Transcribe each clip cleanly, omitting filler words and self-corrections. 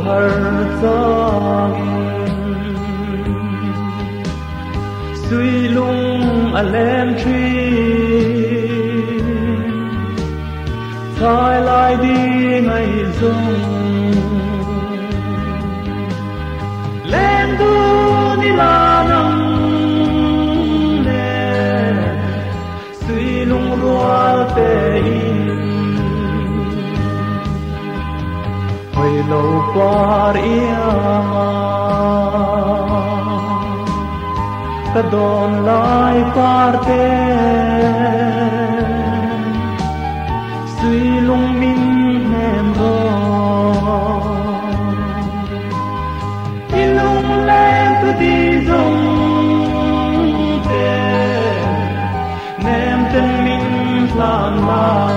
har zangin suy lung alem tri thay lại đi ngày dung lên tu ni la nang ne suy lung rual te in hồi lâu par ia ta don lai parte suy lung min nem ro ilung len tu di zong te nem ten min plan la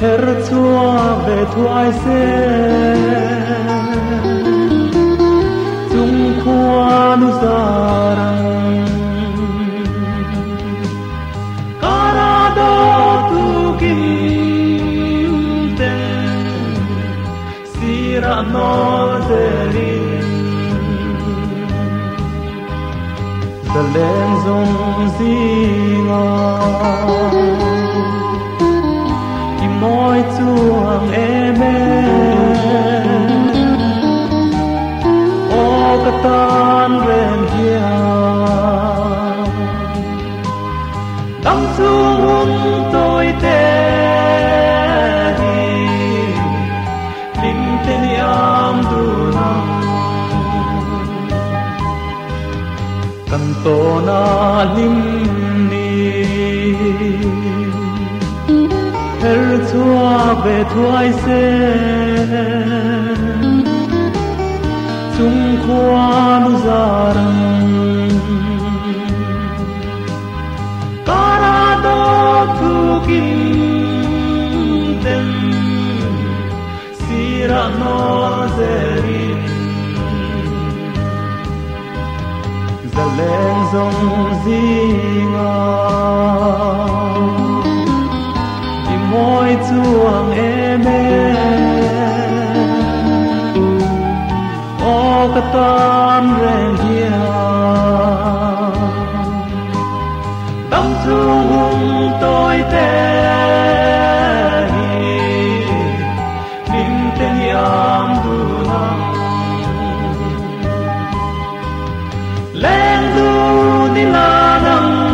her chua về thuai se chung khoa nu zarang kara do tu kim ten sira no zelin zalen zong zinga môi chuang em ô cái tan ren kia đắm xuống tôi tê đi lim tên yam du nam cần to na lim her chua về thuai se chung khoa nu zarang kara do tu kim ten sira no zerin zalen zong zinga môi chuang em ô cái tan ren kia đắm xuống tôi tê lim tên yam du nam lên du đi la nang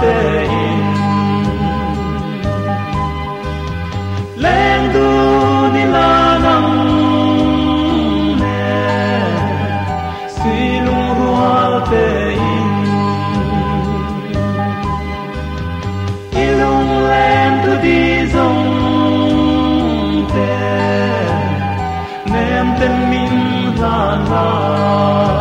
te in lên du ni la nang ne suy lung rual te in ilung lên tu di zong te nem ten min la la